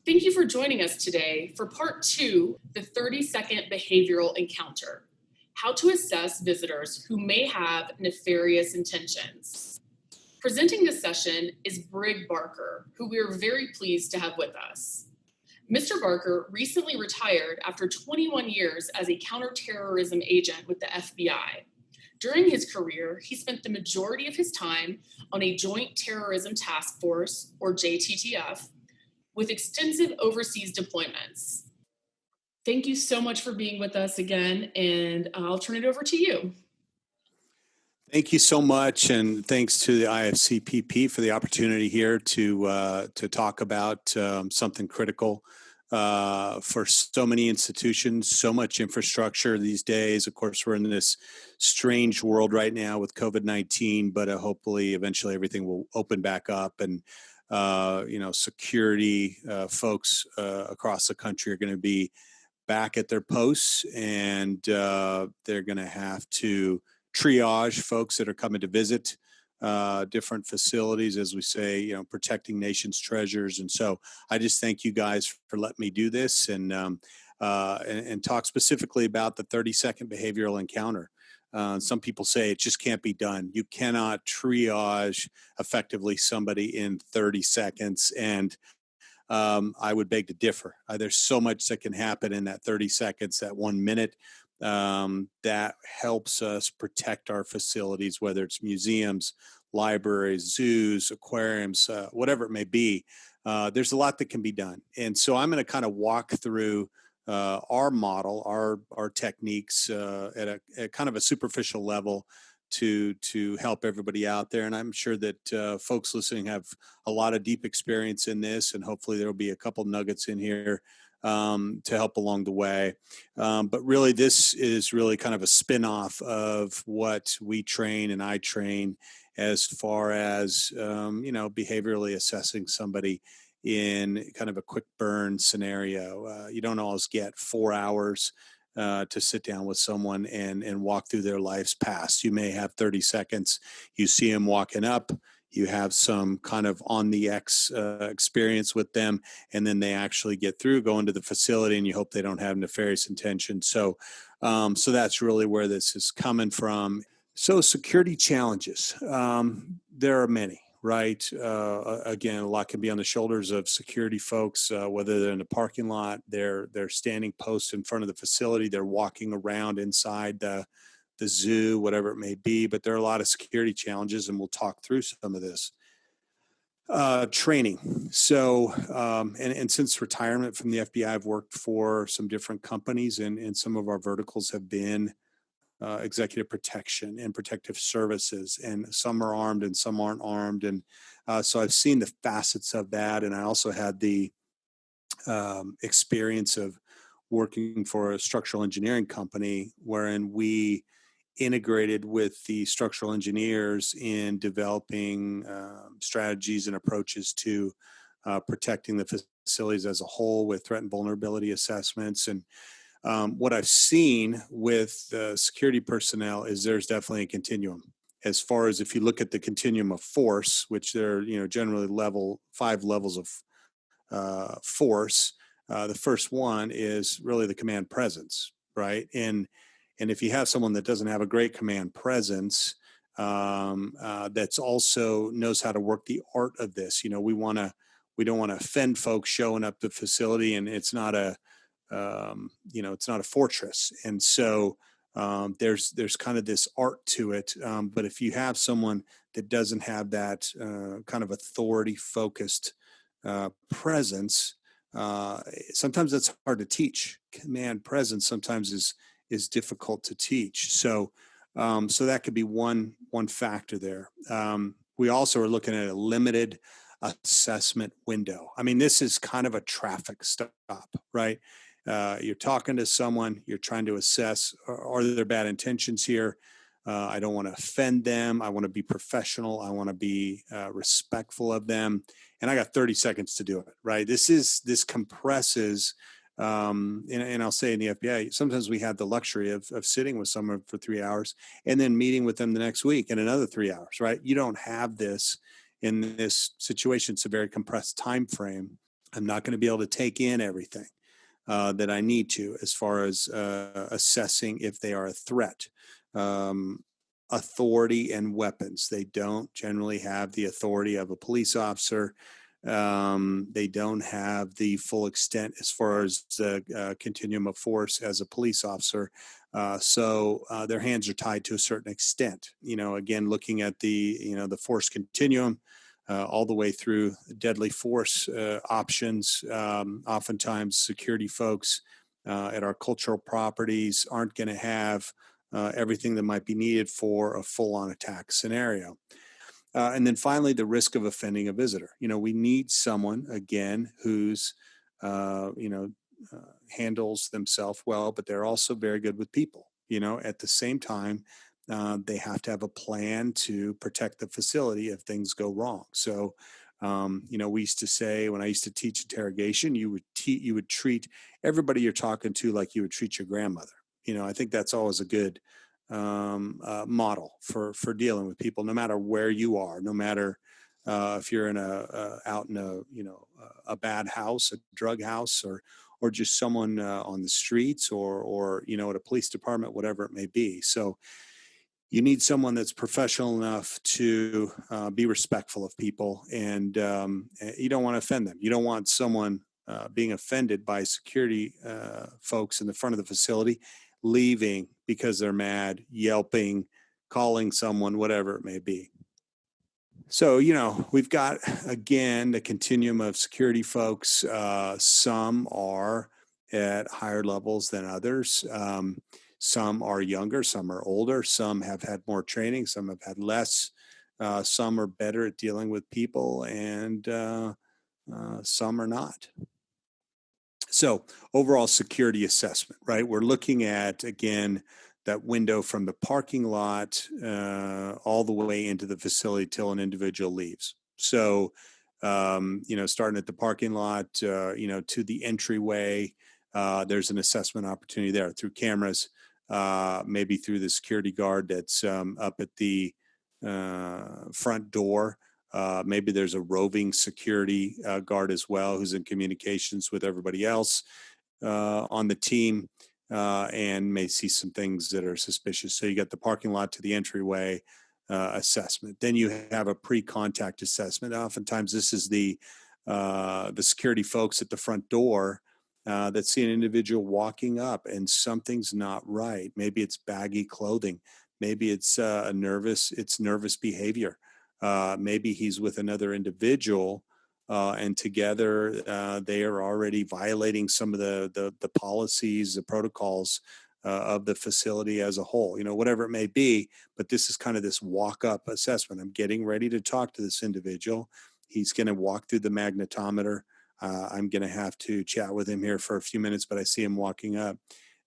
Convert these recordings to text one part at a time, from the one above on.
Thank you for joining us today for part 2, the 30-second behavioral encounter, how to assess visitors who may have nefarious intentions. Presenting this session is Brig Barker, who we are very pleased to have with us. Mr. Barker recently retired after 21 years as a counterterrorism agent with the FBI. During his career, he spent the majority of his time on a Joint Terrorism Task Force, or JTTF, with extensive overseas deployments. Thank you so much for being with us again, and I'll turn it over to you. Thank you so much, and thanks to the IFCPP for the opportunity here to talk about something critical for so many institutions, so much infrastructure these days. Of course, we're in this strange world right now with COVID-19, but hopefully eventually everything will open back up, and security folks across the country are going to be back at their posts, and they're going to have to triage folks that are coming to visit different facilities, as we say, protecting nation's treasures. And so I just thank you guys for letting me do this and talk specifically about the 30-second behavioral encounter. Some people say it just can't be done. You cannot triage effectively somebody in 30 seconds. And I would beg to differ. There's so much that can happen in that 30 seconds, that 1 minute, that helps us protect our facilities, whether it's museums, libraries, zoos, aquariums, whatever it may be. There's a lot that can be done. And so I'm going to kind of walk through our model, our techniques at kind of a superficial level to help everybody out there. And I'm sure that folks listening have a lot of deep experience in this, and hopefully there will be a couple nuggets in here to help along the way. But really, this is really kind of a spin-off of what we train and I train as far as, behaviorally assessing somebody in kind of a quick burn scenario. You don't always get 4 hours to sit down with someone and walk through their life's past. You may have 30 seconds. You see them walking up. You have some kind of on the X experience with them, and then they actually get through, go into the facility, and you hope they don't have nefarious intentions. So that's really where this is coming from. So security challenges, there are many, right? Again, a lot can be on the shoulders of security folks, whether they're in the parking lot, they're standing posts in front of the facility, they're walking around inside the zoo, whatever it may be. But there are a lot of security challenges, and we'll talk through some of this. Training. So, and since retirement from the FBI, I've worked for some different companies, and some of our verticals have been executive protection and protective services, and some are armed and some aren't armed. And so I've seen the facets of that. And I also had the experience of working for a structural engineering company wherein we integrated with the structural engineers in developing strategies and approaches to protecting the facilities as a whole with threat and vulnerability assessments. And what I've seen with security personnel is there's definitely a continuum. As far as if you look at the continuum of force, which there are generally 5 levels of force, the first one is really the command presence, right? And if you have someone that doesn't have a great command presence, that's also knows how to work the art of this. We don't want to offend folks showing up to the facility, and it's not a fortress. And so there's kind of this art to it. But if you have someone that doesn't have that kind of authority focused presence, sometimes it's hard to teach. Command presence sometimes is difficult to teach. So that could be one factor there. We also are looking at a limited assessment window. I mean, this is kind of a traffic stop, right? You're talking to someone, you're trying to assess, are there bad intentions here? I don't want to offend them. I want to be professional. I want to be respectful of them. And I got 30 seconds to do it, right? This compresses, and I'll say in the FBI, sometimes we have the luxury of sitting with someone for 3 hours and then meeting with them the next week in another 3 hours, right? You don't have this in this situation. It's a very compressed time frame. I'm not going to be able to take in everything that I need to as far as assessing if they are a threat. Um, Authority and weapons. They don't generally have the authority of a police officer. They don't have the full extent as far as the continuum of force as a police officer. So their hands are tied to a certain extent. Again, looking at the force continuum, all the way through deadly force options. Oftentimes, security folks at our cultural properties aren't going to have everything that might be needed for a full-on attack scenario. And then finally, the risk of offending a visitor. We need someone, again, who's, handles themselves well, but they're also very good with people. At the same time, they have to have a plan to protect the facility if things go wrong. So, we used to say when I used to teach interrogation, you would treat everybody you're talking to like you would treat your grandmother. I think that's always a good model for dealing with people, no matter where you are, no matter if you're out in a bad house, a drug house, or just someone on the streets, or at a police department, whatever it may be. So you need someone that's professional enough to be respectful of people, and you don't want to offend them. You don't want someone being offended by security folks in the front of the facility, leaving because they're mad, yelping, calling someone, whatever it may be. So, we've got, again, the continuum of security folks. Some are at higher levels than others. Some are younger, some are older, some have had more training, some have had less. Some are better at dealing with people, and some are not. So, overall security assessment, right? We're looking at, again, that window from the parking lot all the way into the facility till an individual leaves. So, starting at the parking lot, to the entryway, there's an assessment opportunity there through cameras, maybe through the security guard that's up at the front door. Maybe there's a roving security guard as well who's in communications with everybody else on the team, and may see some things that are suspicious. So you got the parking lot to the entryway assessment. Then you have a pre-contact assessment. Oftentimes, this is the security folks at the front door that see an individual walking up and something's not right. Maybe it's baggy clothing. Maybe it's nervous behavior. Maybe he's with another individual, and together they are already violating some of the policies, the protocols of the facility as a whole. Whatever it may be. But this is kind of this walk-up assessment. I'm getting ready to talk to this individual. He's going to walk through the magnetometer. I'm going to have to chat with him here for a few minutes, but I see him walking up.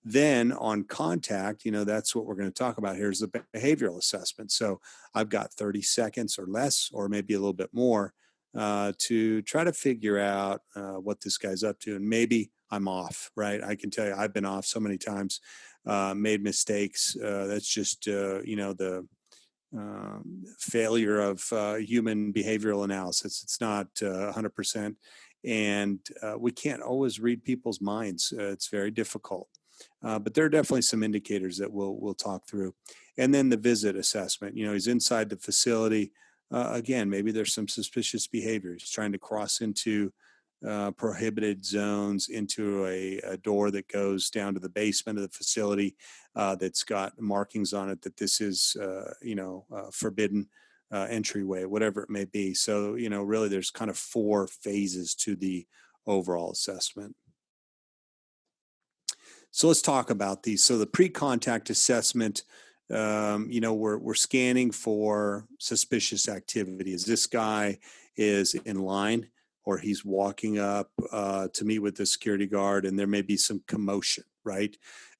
Then on contact, that's what we're going to talk about here is the behavioral assessment. So I've got 30 seconds or less, or maybe a little bit more, to try to figure out what this guy's up to. And maybe I'm off, right? I can tell you I've been off so many times, made mistakes. That's just, the failure of human behavioral analysis. It's not 100%. And we can't always read people's minds. It's very difficult. But there are definitely some indicators that we'll talk through. And then the visit assessment. He's inside the facility. Again, maybe there's some suspicious behavior. He's trying to cross into prohibited zones, into a door that goes down to the basement of the facility that's got markings on it that this is, forbidden entryway, whatever it may be. So, really there's kind of 4 phases to the overall assessment. So let's talk about these. So the pre-contact assessment, we're scanning for suspicious activity. Is this guy is in line, or he's walking up to meet with the security guard, and there may be some commotion, right?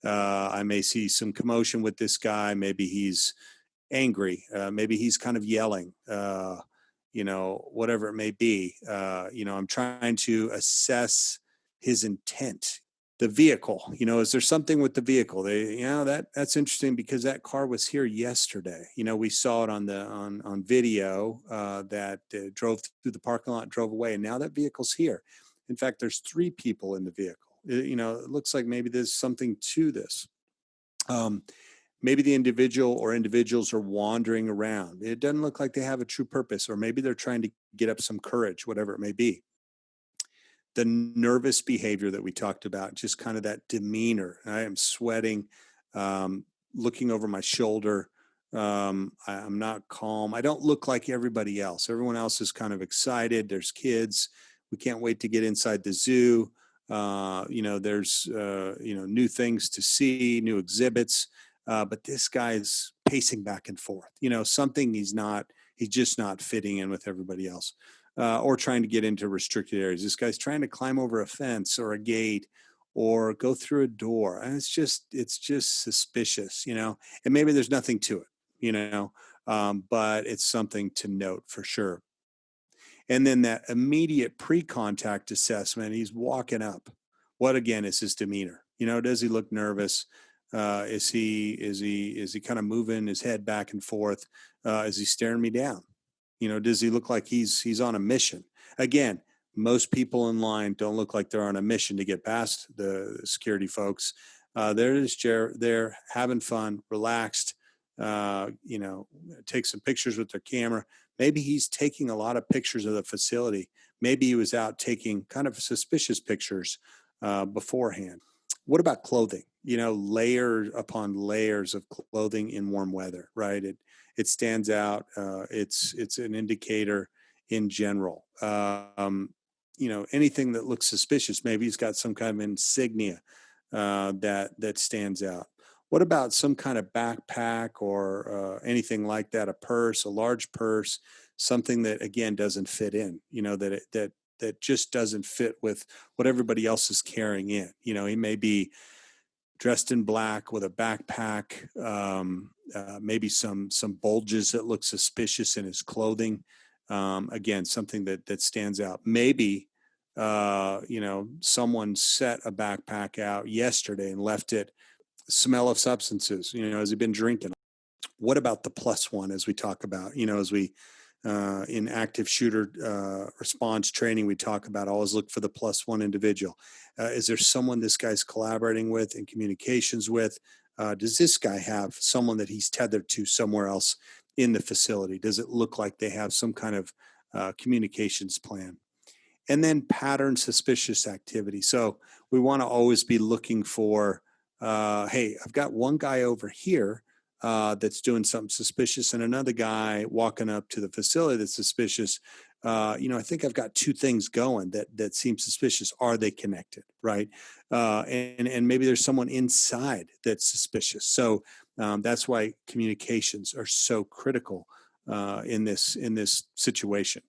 I may see some commotion with this guy. Maybe he's angry. Maybe he's kind of yelling. Whatever it may be. I'm trying to assess his intent. The vehicle, is there something with the vehicle? That's interesting because that car was here yesterday. We saw it on video that drove through the parking lot, drove away, and now that vehicle's here. In fact, there's 3 people in the vehicle. It looks like maybe there's something to this. Um, Maybe the individual or individuals are wandering around. It doesn't look like they have a true purpose, or maybe they're trying to get up some courage, whatever it may be. The nervous behavior that we talked about, just kind of that demeanor. I am sweating, looking over my shoulder. I'm not calm. I don't look like everybody else. Everyone else is kind of excited. There's kids. We can't wait to get inside the zoo. There's new things to see, new exhibits. But this guy's pacing back and forth. Something he's just not fitting in with everybody else, or trying to get into restricted areas. This guy's trying to climb over a fence or a gate or go through a door. And it's just suspicious, and maybe there's nothing to it, but it's something to note for sure. And then that immediate pre-contact assessment, he's walking up. What again is his demeanor? Does he look nervous? Is he kind of moving his head back and forth? Is he staring me down? Does he look like he's on a mission? Again, most people in line don't look like they're on a mission to get past the security folks. They're having fun, relaxed. Take some pictures with their camera. Maybe he's taking a lot of pictures of the facility. Maybe he was out taking kind of suspicious pictures beforehand. What about clothing? Layer upon layers of clothing in warm weather, right? It stands out. It's an indicator in general. Anything that looks suspicious. Maybe he's got some kind of insignia that stands out. What about some kind of backpack or anything like that? A purse, a large purse, something that again doesn't fit in. That just doesn't fit with what everybody else is carrying in. He may be dressed in black with a backpack, maybe some bulges that look suspicious in his clothing. Again, something that stands out. Maybe someone set a backpack out yesterday and left it. Smell of substances. Has he been drinking? What about the plus one, as we talk about? As we in active shooter response training, we talk about always look for the plus one individual. Is there someone this guy's collaborating with in communications with? Does this guy have someone that he's tethered to somewhere else in the facility? Does it look like they have some kind of communications plan? And then pattern suspicious activity. So we want to always be looking for, hey, I've got one guy over here that's doing something suspicious and another guy walking up to the facility that's suspicious. I think I've got 2 things going that seem suspicious. Are they connected? Right. And maybe there's someone inside that's suspicious. So that's why communications are so critical in this situation.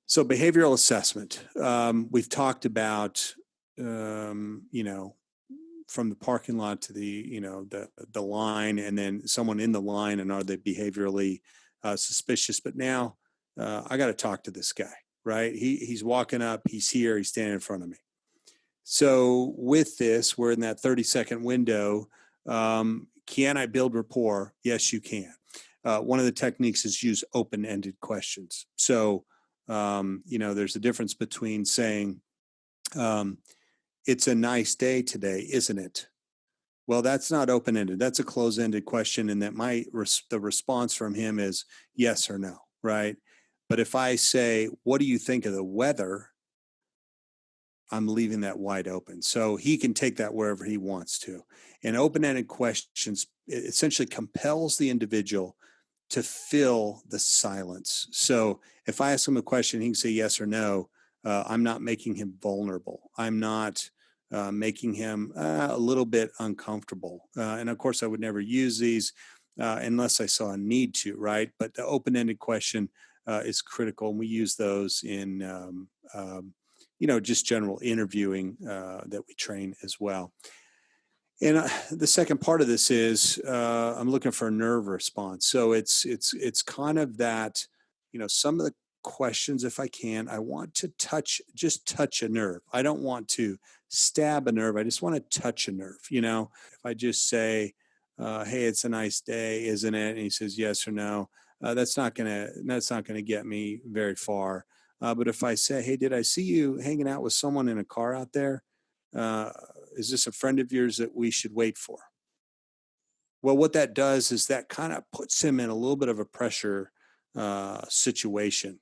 So behavioral assessment, we've talked about, from the parking lot to the line, and then someone in the line, and are they behaviorally suspicious? But now I got to talk to this guy, right? He's walking up, he's here, he's standing in front of me. So with this, we're in that 30-second window. Can I build rapport? Yes, you can. One of the techniques is use open-ended questions. So there's a difference between saying, it's a nice day today, isn't it? Well, that's not open-ended. That's a closed-ended question, and that the response from him is yes or no, right? But if I say, what do you think of the weather? I'm leaving that wide open. So he can take that wherever he wants to. And open-ended questions essentially compels the individual to fill the silence. So if I ask him a question, he can say yes or no. I'm not making him vulnerable. I'm not making him a little bit uncomfortable. And of course, I would never use these unless I saw a need to, right? But the open-ended question is critical, and we use those in just general interviewing that we train as well. And the second part of this is I'm looking for a nerve response. So it's kind of that, some of the questions, if I can, I want to just touch a nerve. I don't want to stab a nerve. I just want to touch a nerve. If I just say, hey, it's a nice day, isn't it? And he says yes or no. That's not gonna get me very far. But if I say, hey, did I see you hanging out with someone in a car out there? Uh, is this a friend of yours that we should wait for? Well, what that does is that kind of puts him in a little bit of a pressure situation,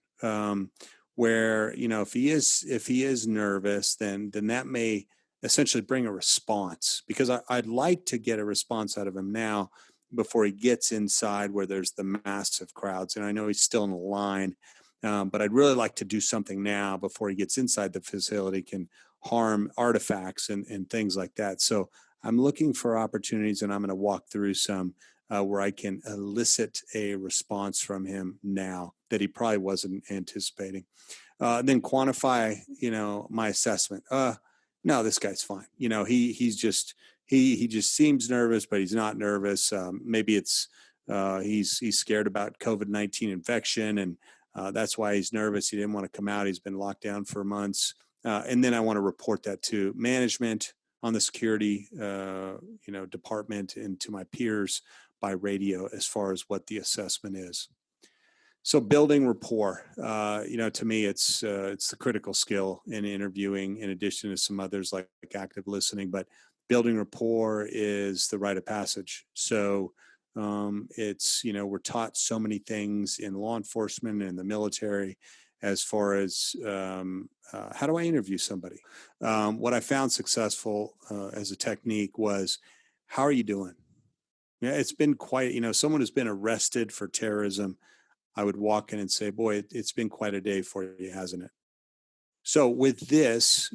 where, if he is nervous, then that may essentially bring a response, because I'd like to get a response out of him now before he gets inside where there's the massive crowds. And I know he's still in the line, but I'd really like to do something now before he gets inside the facility, can harm artifacts and things like that. So I'm looking for opportunities, and I'm going to walk through some where I can elicit a response from him now that he probably wasn't anticipating. Then quantify, my assessment. No, this guy's fine. He just seems nervous, but he's not nervous. Maybe it's he's scared about COVID-19 infection, and that's why he's nervous. He didn't want to come out. He's been locked down for months. And then I want to report that to management on the security, department, and to my peers by radio as far as what the assessment is. So building rapport, to me, it's the critical skill in interviewing, in addition to some others like active listening. But building rapport is the rite of passage. So we're taught so many things in law enforcement and the military as far as how do I interview somebody. What I found successful as a technique was, how are you doing? Yeah, it's been quite, someone who's been arrested for terrorism, I would walk in and say, boy, it's been quite a day for you, hasn't it? So with this,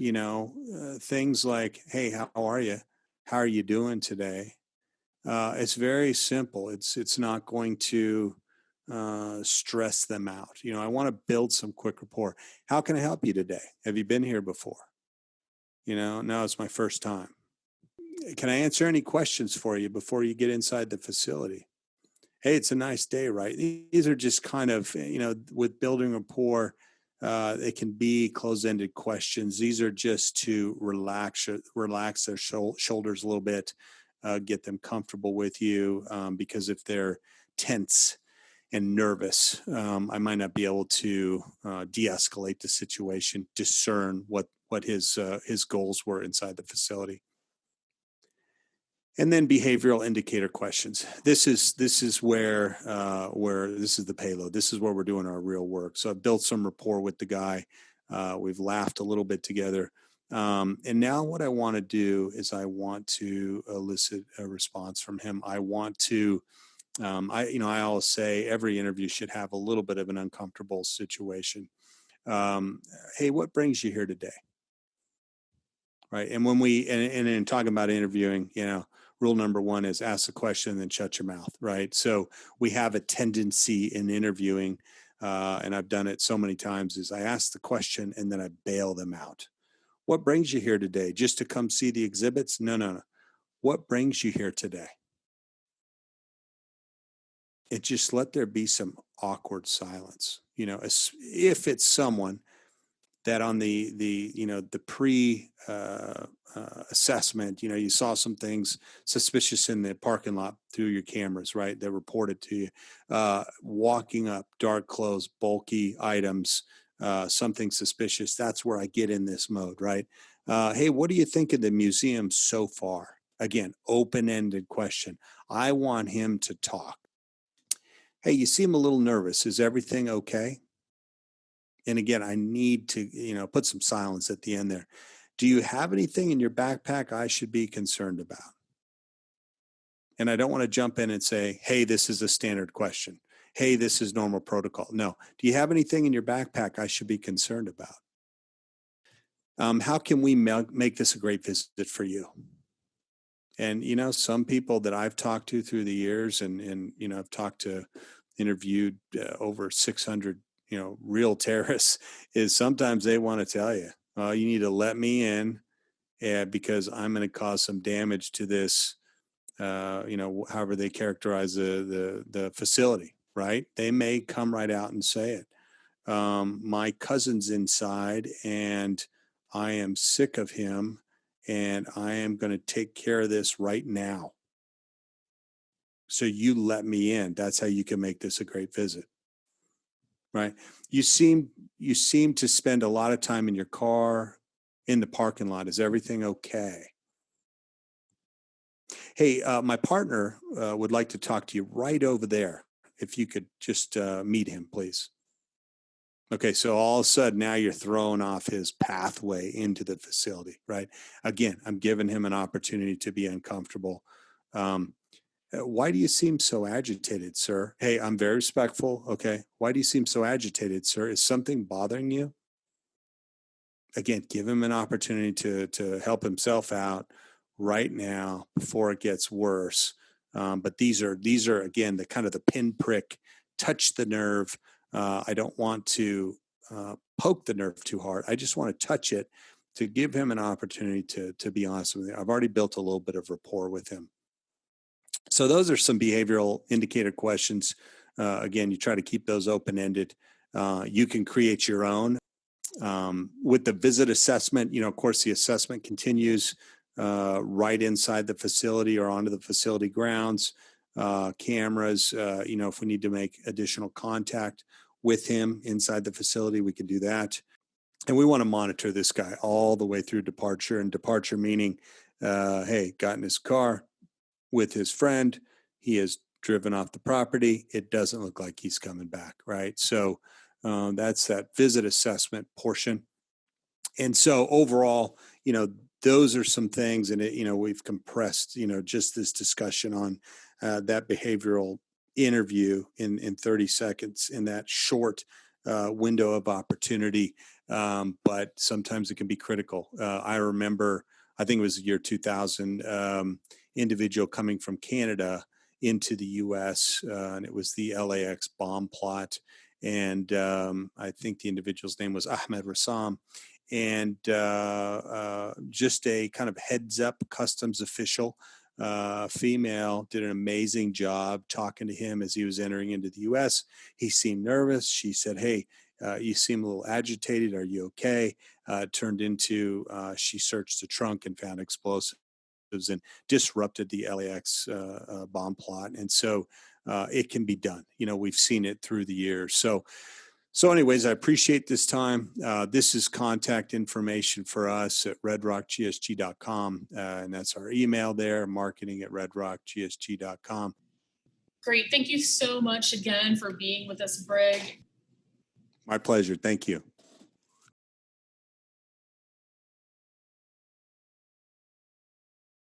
things like, hey, how are you? How are you doing today? It's very simple. It's not going to stress them out. I want to build some quick rapport. How can I help you today? Have you been here before? No, it's my first time. Can I answer any questions for you before you get inside the facility? Hey, it's a nice day, right? These are just kind of, with building rapport, they can be closed-ended questions. These are just to relax their shoulders a little bit, get them comfortable with you, because if they're tense and nervous, I might not be able to de-escalate the situation, discern what his goals were inside the facility. And then behavioral indicator questions. This is where this is the payload. This is where we're doing our real work. So I've built some rapport with the guy. We've laughed a little bit together. And now what I want to do is I want to elicit a response from him. I want to, I always say every interview should have a little bit of an uncomfortable situation. Hey, what brings you here today? Right. And when and in talking about interviewing, rule number one is ask the question and then shut your mouth. Right. So we have a tendency in interviewing, and I've done it so many times, is I ask the question and then I bail them out. What brings you here today? Just to come see the exhibits? No. What brings you here today? And just let there be some awkward silence. If it's someone that on the pre assessment, you saw some things suspicious in the parking lot through your cameras, right? That reported to you. Walking up, dark clothes, bulky items, something suspicious. That's where I get in this mode, right? Hey, what do you think of the museum so far? Again, open-ended question. I want him to talk. Hey, you seem a little nervous. Is everything okay? And again, I need to, put some silence at the end there. Do you have anything in your backpack I should be concerned about? And I don't want to jump in and say, hey, this is a standard question. Hey, this is normal protocol. No. Do you have anything in your backpack I should be concerned about? How can we make this a great visit for you? And, some people that I've talked to through the years, and I've interviewed over 600 real terrorists, is sometimes they want to tell you, you need to let me in, because I'm going to cause some damage to this, however they characterize the facility, right? They may come right out and say it. My cousin's inside and I am sick of him and I am going to take care of this right now. So you let me in. That's how you can make this a great visit. Right. You seem you seem to spend a lot of time in your car in the parking lot. Is everything okay? Hey, my partner would like to talk to you right over there. If you could just meet him, please. Okay, so all of a sudden now you're throwing off his pathway into the facility, right? Again, I'm giving him an opportunity to be uncomfortable. Um, why do you seem so agitated, sir? Hey, I'm very respectful. Okay. Why do you seem so agitated, sir? Is something bothering you? Again, give him an opportunity to help himself out right now before it gets worse. But these are again the kind of the pinprick, touch the nerve. I don't want to poke the nerve too hard. I just want to touch it to give him an opportunity to be honest with you. I've already built a little bit of rapport with him. So those are some behavioral indicator questions. Again, you try to keep those open ended. You can create your own. With the visit assessment, of course, the assessment continues right inside the facility or onto the facility grounds. Cameras, if we need to make additional contact with him inside the facility, we can do that. And we want to monitor this guy all the way through departure. And departure meaning, hey, got in his car with his friend. He has driven off the property. It doesn't look like he's coming back, right? So that's that visit assessment portion. And so overall, those are some things, and we've compressed, just this discussion on that behavioral interview in 30 seconds in that short window of opportunity. But sometimes it can be critical. I remember, I think it was the year 2000, individual coming from Canada into the U.S., and it was the LAX bomb plot. And I think the individual's name was Ahmed Rassam. And just a kind of heads up customs official, female, did an amazing job talking to him as he was entering into the U.S. He seemed nervous. She said, hey, you seem a little agitated. Are you okay? Turned into she searched the trunk and found explosives and disrupted the LAX bomb plot. And so it can be done. We've seen it through the years. So anyways, I appreciate this time. This is contact information for us at redrockgsg.com. And that's our email there, marketing@redrockgsg.com. Great. Thank you so much again for being with us, Brig. My pleasure. Thank you.